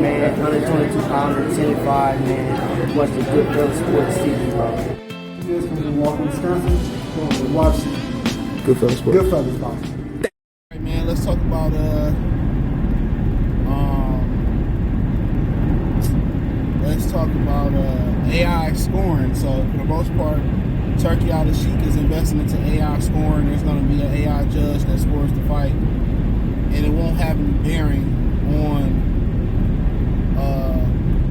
man. 122 pounder, 10-5, man. Watch the Good Fellas Sports TV, bro. This is from Walker, Wisconsin. Watch Good Fellas Sports. Good Fellas Sports. Hey man, let's talk about AI scoring. So for the most part, Turki Alalshikh is investing into AI scoring. There's going to be an AI judge that scores the fight, and it won't have any bearing on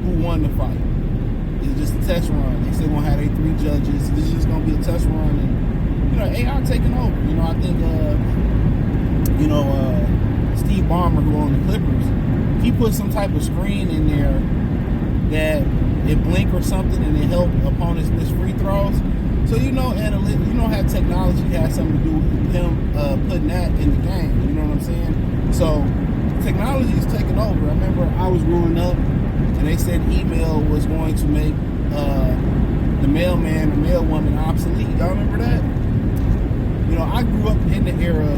who won the fight. It's just a test run. They still gonna have their 3 judges. This is just gonna be a test run, and AI taking over. I think Steve Ballmer, who owned the Clippers, he put some type of screen in there that it blink or something and it help opponents miss free throws. So how technology has something to do with him putting that in the game. You know what I'm saying? So technology is taking over. I remember I was growing up and they said email was going to make the mailman or mailwoman obsolete. Y'all remember that? I grew up in the era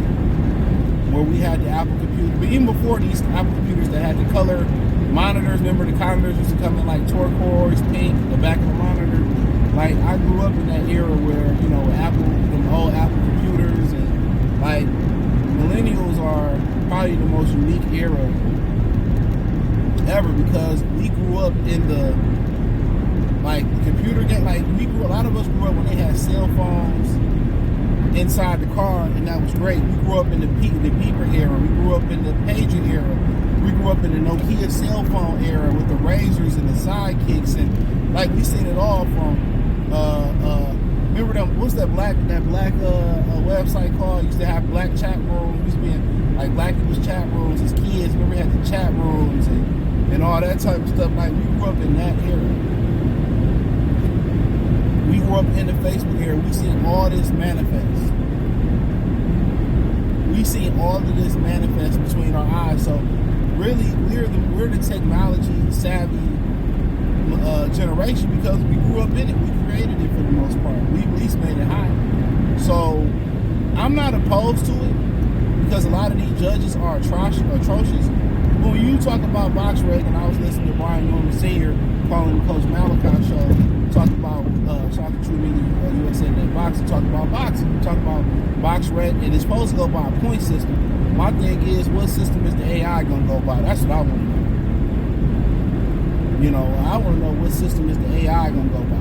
where we had the Apple computer, but even before these Apple computers that had the color monitors, remember the monitors used to come in like turquoise, pink, the back of the monitor. Like, I grew up in that era where, Apple, the old Apple computers, and like, millennials are probably the most unique era ever because we grew up in the, computer game. Like, a lot of us grew up when they had cell phones inside the car, and that was great. We grew up in the beeper era. We grew up in the pager era. We grew up in the Nokia cell phone era with the razors and the sidekicks, and we seen it all from remember them? What's that black website called? Used to have black chat rooms. Used to be black people's chat rooms as kids. Remember we had the chat rooms and all that type of stuff. We grew up in that era. We grew up in the Facebook era. We seen all this manifest. We seen all of this manifest between our eyes. So really, we're the technology savvy generation because we grew up in it. We created it for the most part. We at least made it high. So I'm not opposed to it because a lot of these judges are atrocious. But when you talk about box rec, and I was listening to Brian Norman Sr. calling the Coach Malachi show, talk about Talking True Media USA Today Boxing, talk about boxing, talk about box rec, and it's supposed to go by a point system. My thing is, what system is the AI gonna go by? That's what I want to know. I want to know what system is the AI gonna go by.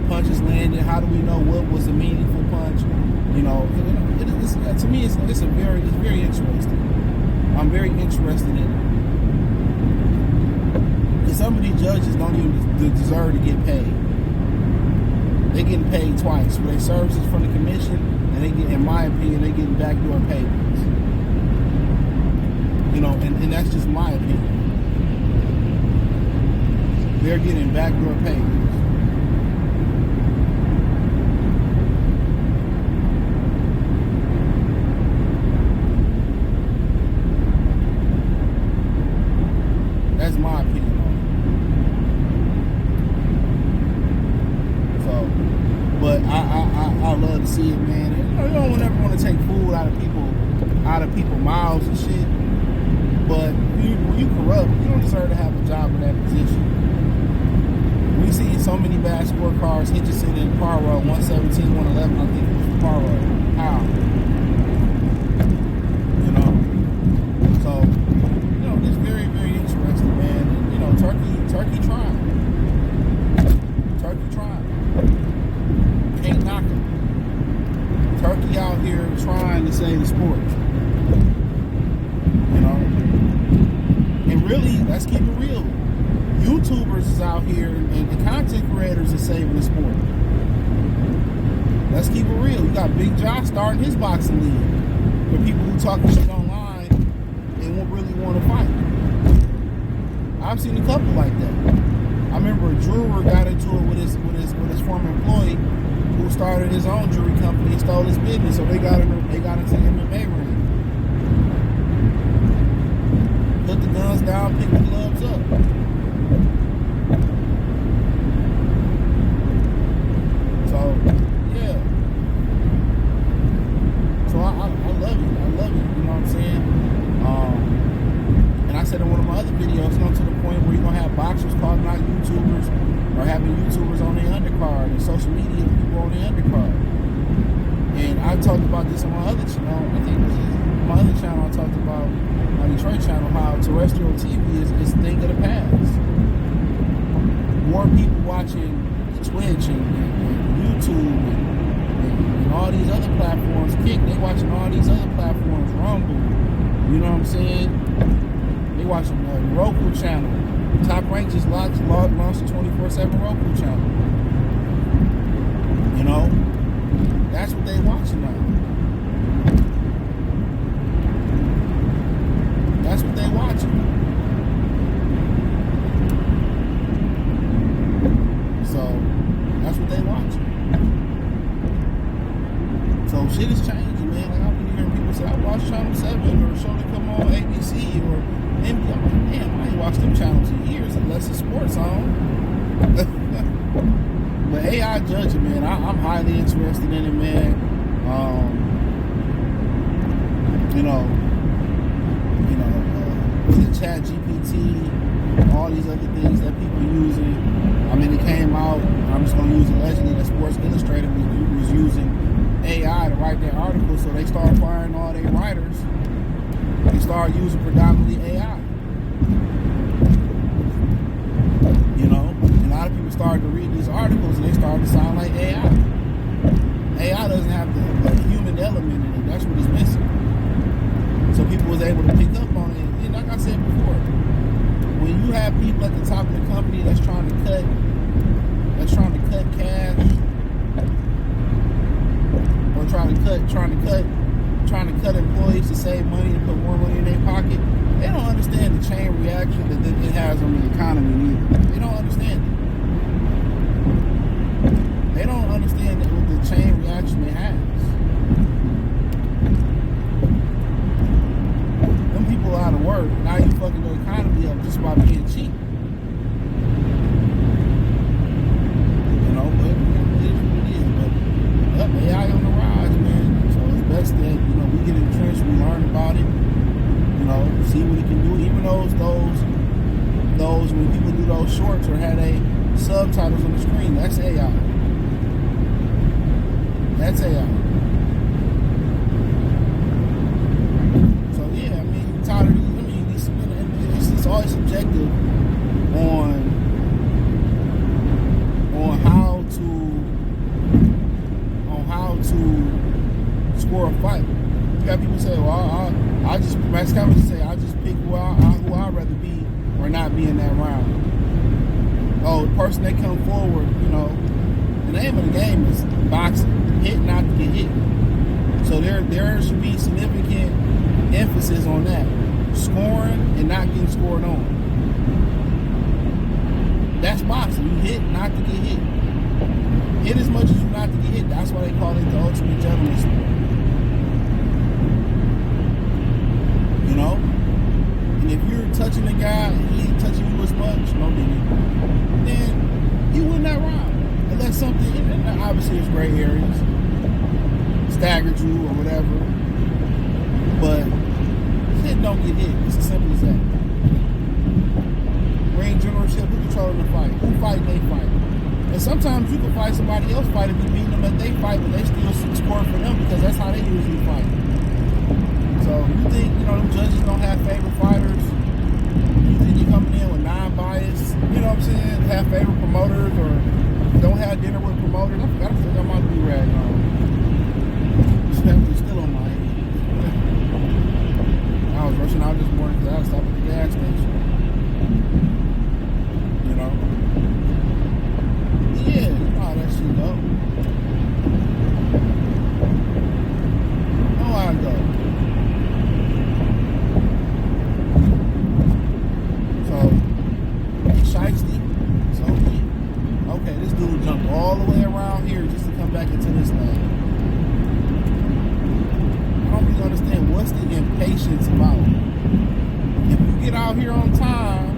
Punches landed. How do we know what was a meaningful punch? To me, it's very interesting. I'm very interested in it. Because some of these judges don't even deserve to get paid. They're getting paid twice for their services from the commission, and they get, in my opinion, they're getting backdoor payments. And that's just my opinion. They're getting backdoor payments. That's my opinion on it. So, but I love to see it, man. You don't ever want to take food out of people's mouths and shit. But when you corrupt, you don't deserve to have a job in that position. We see so many bad scorecards. Hitchison and Parra, 117, 111. I think it was Parra. How? So it's very, very interesting, man. And, Turki trying. Turki trying. Can't knock him. Turki out here trying to save the sport. And really, let's keep it real. YouTubers is out here and the content creators are saving the sport. Let's keep it real. You got Big Josh starting his boxing league for people who talking shit online and won't really want to fight. I've seen a couple like that. I remember a juror got into it with his former employee who started his own jewelry company and stole his business, so they got into the MMA ring. Put the guns down, pick the gloves up. So, yeah. So I love it. I love it. You know what I'm saying? And boxers calling out YouTubers or having YouTubers on their undercard and social media people on their undercard. And I talked about this on my other channel. I think it was my other channel. I talked about my Detroit channel how terrestrial TV is a thing of the past. More people watching Twitch and YouTube and all these other platforms. Kick, they watching all these other platforms. Rumble, you know what I'm saying? They watching the Roku channel. Top Rank just launched a 24/7 Roku channel. You know, that's what they watching now. That's what they watching. So that's what they watching. So shit is changing, man. Like I've been hearing people say, I watch Channel 7 or a show that come on ABC or NBA. I'm like, damn, I ain't watched them channels in years unless it's sports on. But AI judging, man, I'm highly interested in it, man. With the Chat GPT, all these other things that people using. I mean, it came out. I'm just gonna use allegedly that Sports Illustrated was using AI to write their articles, so they started firing all their writers. They started using predominantly AI. You know, a lot of people started to read these articles and they started to sound like AI. AI doesn't have the human element in it. That's what it's missing. So people was able to pick up on it. And like I said before, when you have people at the top of the company that's trying to cut cash, or trying to cut employees to save money and put more money in their pocket, they don't understand the chain reaction that it has on the economy either. They don't understand it. They don't understand the chain reaction it has. Them people out of work, now you fucking the economy up just by being cheap. You know, but it is what it is. But AI on the rise, man. So it's best that, we get entrenched, we learn about it, see what it can do. Even those when people do those shorts or had subtitles on the screen, that's AI. That's AI. So yeah, I mean, tired of these. It's always subjective on how to score a fight. You got people say, well, I just Max Cameron say I just pick who I'd rather be or not be in that round. Oh, the person that come forward, the name of the game is boxing. Hit not to get hit. So there should be significant emphasis on that. Scoring and not getting scored on. That's boxing. You hit not to get hit. Hit as much as you not to get hit. That's why they call it the ultimate gentleman sport. And if you're touching the guy and he ain't touching you as much, then you win that round. Unless something, and obviously there's gray areas, staggered you or whatever, but hit don't get hit. It's as simple as that. Ring generalship, who controlling the fight? Who fighting they fight? And sometimes you can fight somebody else fight and be beating them at they fight, but they still score for them because that's how they usually fight. So you think, them judges don't have favorite fighters? You think you're coming in with non-bias, have favorite promoters or don't have dinner with promoters? I forgot to put my do-rag on. It's still on my head. I was rushing out this morning because I was stopping at the gas station. Yeah, you know how that shit go. Know how it go. So, shiesty. So, okay, this dude jumped all the way around here just to come back into this lane. I don't really understand what's the impatience about. If you get out here on time,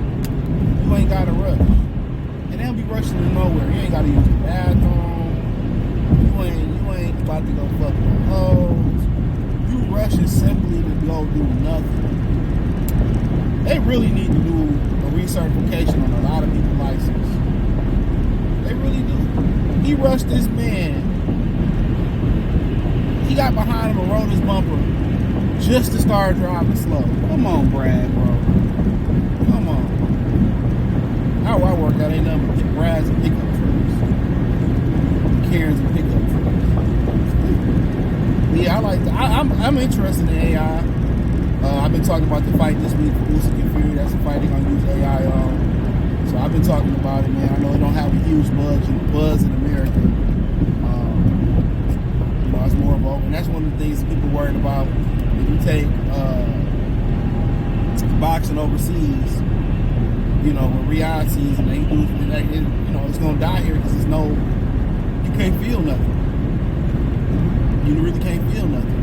you ain't got to rush. And they'll be rushing to nowhere. You ain't got to use the bathroom. You ain't about to go fuck with hoes. You rushing simply to go do nothing. They really need to do a recertification on a lot of people's license. They really do. He rushed this man. He got behind him and rode his bumper just to start driving slow. Come on, Brad, bro. Come on. How I work out ain't nothing but Brads and pickup trucks. Karens and pickup trucks. Yeah, I like that. I'm interested in AI. I've been talking about the fight this week for Usyk and Fury. That's the fight they're gonna use AI on. So I've been talking about it, man. I know it don't have a huge buzz in America. You know, it's more of a, and that's one of the things that people worried about. If you take boxing overseas, you know, with Riyadh season, they do, you know, it's gonna die here because you can't feel nothing. You really can't feel nothing.